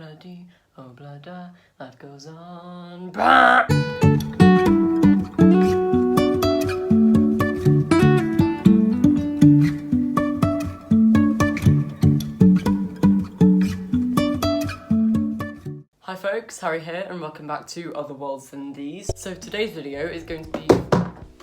blah-dee, oh blah-da, life goes on. Bah! Hi folks, Harry here and welcome back to Other Worlds Than These. So today's video is going to be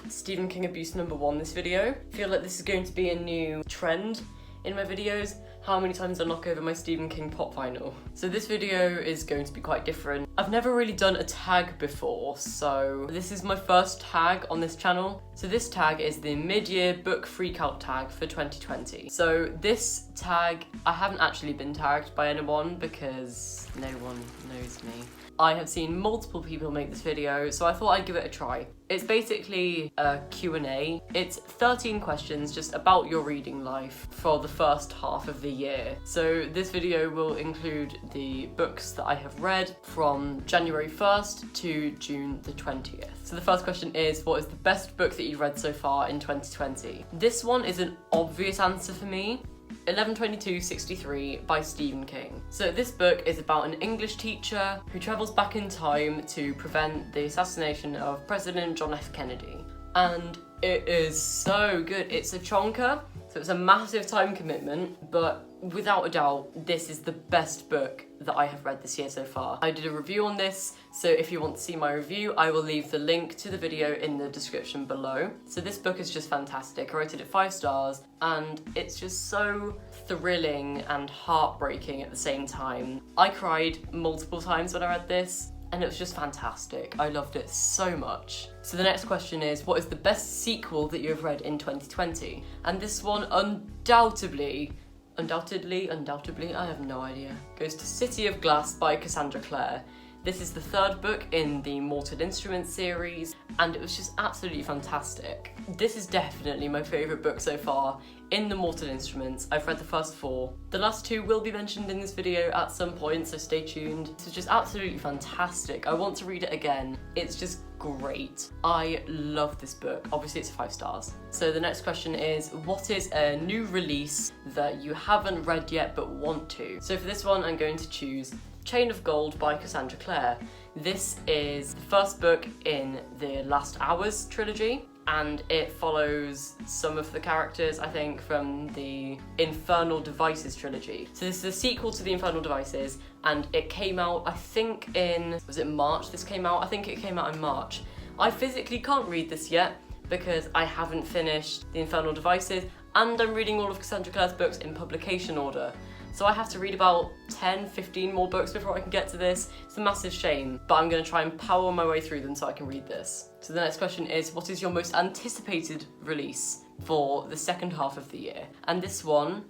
Stephen King abuse number 1 this video. I feel like this is going to be a new trend in my videos, how many times I knock over my Stephen King pop vinyl. So this video is going to be quite different. I've never really done a tag before, so this is my first tag on this channel. So this tag is the mid-year book freakout tag for 2020. So this tag, I haven't actually been tagged by anyone because no one knows me. I have seen multiple people make this video, so I thought I'd give it a try. It's basically a Q&A. It's 13 questions just about your reading life for the first half of the year. So this video will include the books that I have read from January 1st to June the 20th. So the first question is, what is the best book that you've read so far in 2020? This one is an obvious answer for me. 11/22/63 by Stephen King. So this book is about an English teacher who travels back in time to prevent the assassination of President John F. Kennedy. And it is so good. It's a chonker, so it's a massive time commitment, but without a doubt, this is the best book that I have read this year so far. I did a review on this, so if you want to see my review, I will leave the link to the video in the description below. So this book is just fantastic. I rated it 5 stars, and it's just so thrilling and heartbreaking at the same time. I cried multiple times when I read this, and it was just fantastic. I loved it so much. So the next question is, what is the best sequel that you have read in 2020? And this one undoubtedly, I have no idea, goes to City of Glass by Cassandra Clare. This is the 3rd book in the Mortal Instruments series, and it was just absolutely fantastic. This is definitely my favourite book so far in the Mortal Instruments. I've read the first 4. The last 2 will be mentioned in this video at some point, so stay tuned. This is just absolutely fantastic. I want to read it again. It's just great. I love this book. Obviously it's 5 stars. So the next question is, what is a new release that you haven't read yet but want to? So for this one, I'm going to choose Chain of Gold by Cassandra Clare. This is the first book in the Last Hours trilogy, and it follows some of the characters, I think, from the Infernal Devices trilogy. So this is a sequel to the Infernal Devices, and it came out, I think was it March this came out? I think it came out in March. I physically can't read this yet because I haven't finished the Infernal Devices, and I'm reading all of Cassandra Clare's books in publication order. So I have to read about 10-15 more books before I can get to this. It's a massive shame, but I'm going to try and power my way through them so I can read this. So the next question is, what is your most anticipated release for the second half of the year? And this one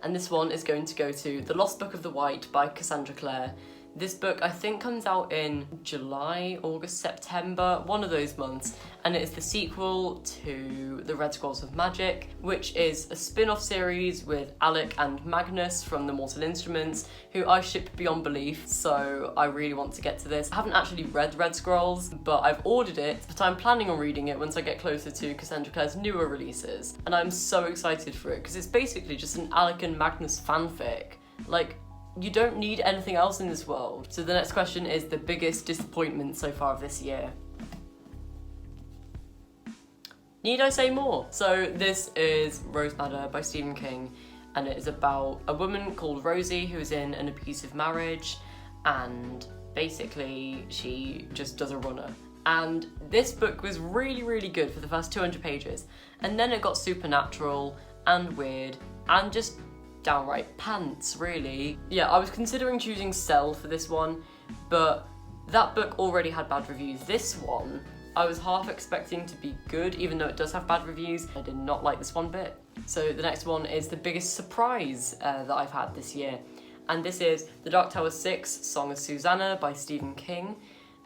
is going to go to The Lost Book of the White by Cassandra Clare. This book, I think, comes out in July, August, September, one of those months, and it is the sequel to The Red Scrolls of Magic, which is a spin-off series with Alec and Magnus from the Mortal Instruments, who I ship beyond belief, so I really want to get to this. I haven't actually read Red Scrolls, but I've ordered it, but I'm planning on reading it once I get closer to Cassandra Clare's newer releases, and I'm so excited for it, because it's basically just an Alec and Magnus fanfic. Like, you don't need anything else in this world. So the next question is the biggest disappointment so far of this year. Need I say more? So this is Rose Madder by Stephen King, and it is about a woman called Rosie who is in an abusive marriage, and basically she just does a runner. And this book was really, really good for the first 200 pages, and then it got supernatural and weird and just downright pants, really. Yeah, I was considering choosing Cell for this one, but that book already had bad reviews. This one, I was half expecting to be good, even though it does have bad reviews. I did not like this one bit. So the next one is the biggest surprise that I've had this year, and this is The Dark Tower 6, Song of Susanna by Stephen King.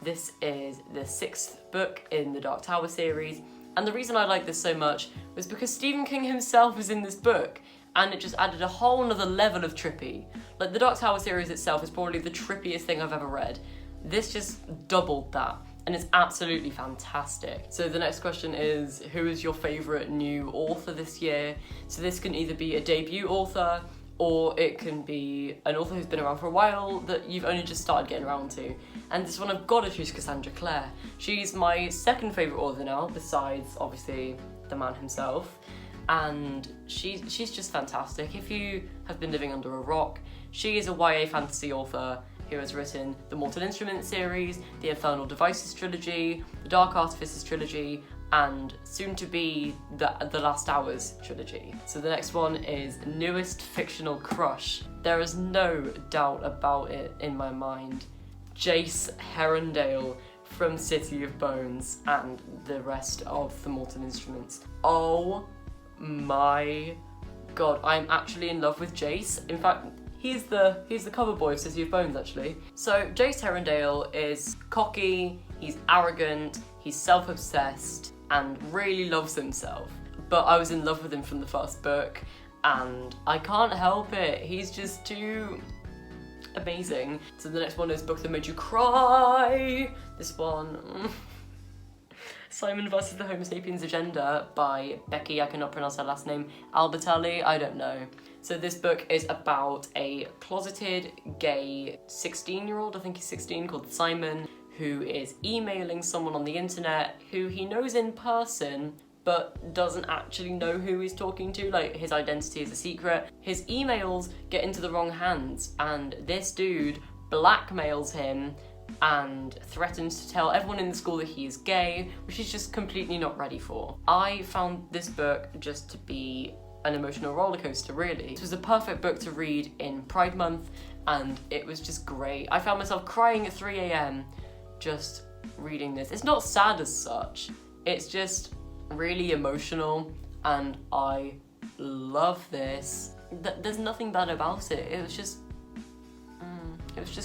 This is the 6th book in the Dark Tower series, and the reason I like this so much was because Stephen King himself is in this book, and it just added a whole nother level of trippy. Like, the Dark Tower series itself is probably the trippiest thing I've ever read. This just doubled that, and it's absolutely fantastic. So the next question is, who is your favourite new author this year? So this can either be a debut author or it can be an author who's been around for a while that you've only just started getting around to. And this one I've got to choose Cassandra Clare. She's my second favourite author now, besides obviously the man himself. And she's just fantastic. If you have been living under a rock, she is a YA fantasy author who has written the Mortal Instruments series, the Infernal Devices trilogy, the Dark Artifices trilogy, and soon to be the Last Hours trilogy. So the next one is Newest Fictional Crush. There is no doubt about it in my mind. Jace Herondale from City of Bones and the rest of the Mortal Instruments. Oh my god, I'm actually in love with Jace. In fact, he's the cover boy of City of Bones, actually. So Jace Herondale is cocky, he's arrogant, he's self-obsessed, and really loves himself. But I was in love with him from the first book, and I can't help it. He's just too amazing. So the next one is Book That Made You Cry. This one, Simon vs. the Homo Sapiens Agenda by Becky, I cannot pronounce her last name, Albertalli, I don't know. So this book is about a closeted gay 16-year-old, I think he's 16, called Simon, who is emailing someone on the internet who he knows in person but doesn't actually know who he's talking to. Like, his identity is a secret. His emails get into the wrong hands, and this dude blackmails him and threatens to tell everyone in the school that he is gay, which he's just completely not ready for. I found this book just to be an emotional roller coaster, really. This was a perfect book to read in Pride Month, and it was just great. I found myself crying at 3 a.m. just reading this. It's not sad as such, it's just really emotional, and I love this. There's nothing bad about it. It was just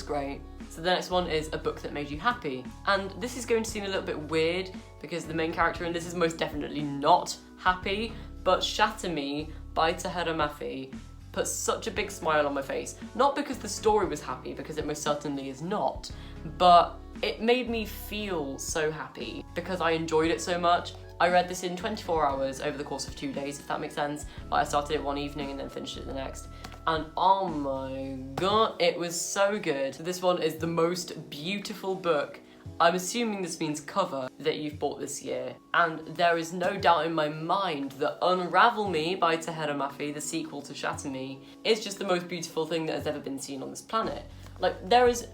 great. So the next one is A Book That Made You Happy. And this is going to seem a little bit weird because the main character in this is most definitely not happy, but Shatter Me by Tahera Mafi put such a big smile on my face. Not because the story was happy, because it most certainly is not, but it made me feel so happy because I enjoyed it so much. I read this in 24 hours over the course of 2 days, if that makes sense. Like, I started it one evening and then finished it the next. And oh my god, it was so good. So this one is the most beautiful book, I'm assuming this means cover, that you've bought this year. And there is no doubt in my mind that Unravel Me by Tahera Mafi, the sequel to Shatter Me, is just the most beautiful thing that has ever been seen on this planet. Like, there's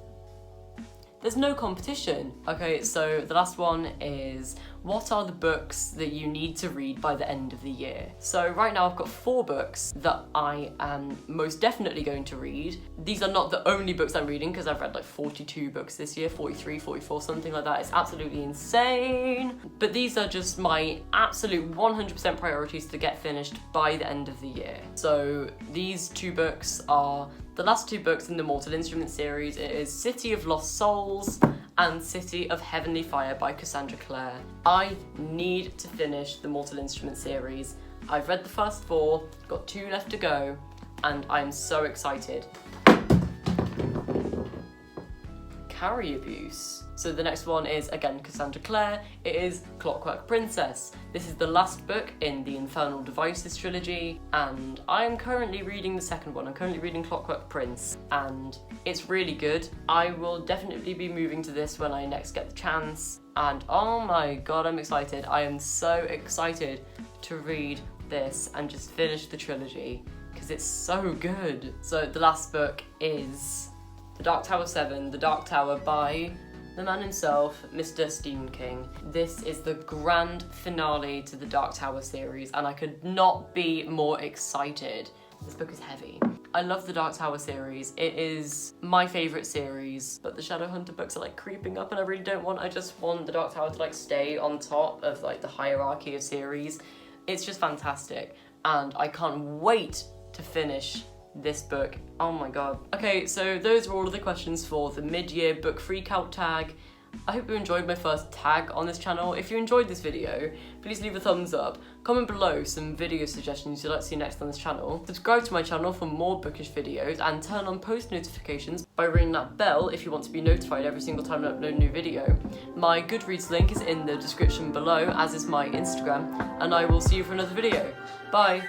no competition. Okay, so the last one is, what are the books that you need to read by the end of the year? So right now I've got 4 books that I am most definitely going to read. These are not the only books I'm reading, because I've read like 42 books this year, 43, 44, something like that. It's absolutely insane. But these are just my absolute 100% priorities to get finished by the end of the year. So these 2 books are the last 2 books in the Mortal Instruments series. It is City of Lost Souls and City of Heavenly Fire by Cassandra Clare. I need to finish the Mortal Instruments series. I've read the first 4, got 2 left to go, and I'm so excited. Carry abuse. So the next one is, again, Cassandra Clare. It is Clockwork Princess. This is the last book in the Infernal Devices trilogy, and I am currently reading the second one. I'm currently reading Clockwork Prince, and it's really good. I will definitely be moving to this when I next get the chance, and oh my god, I'm excited. I am so excited to read this and just finish the trilogy, because it's so good. So the last book is The Dark Tower 7, The Dark Tower by the man himself, Mr. Stephen King. This is the grand finale to the Dark Tower series, and I could not be more excited. This book is heavy. I love the Dark Tower series. It is my favourite series, but the Shadowhunter books are like creeping up, and I just want the Dark Tower to like stay on top of like the hierarchy of series. It's just fantastic, and I can't wait to finish this book. Oh my god. Okay, so those are all of the questions for the mid-year book freakout tag. I hope you enjoyed my first tag on this channel. If you enjoyed this video, please leave a thumbs up. Comment below some video suggestions you'd like to see next on this channel. Subscribe to my channel for more bookish videos, and turn on post notifications by ringing that bell if you want to be notified every single time I upload a new video. My Goodreads link is in the description below, as is my Instagram, and I will see you for another video. Bye!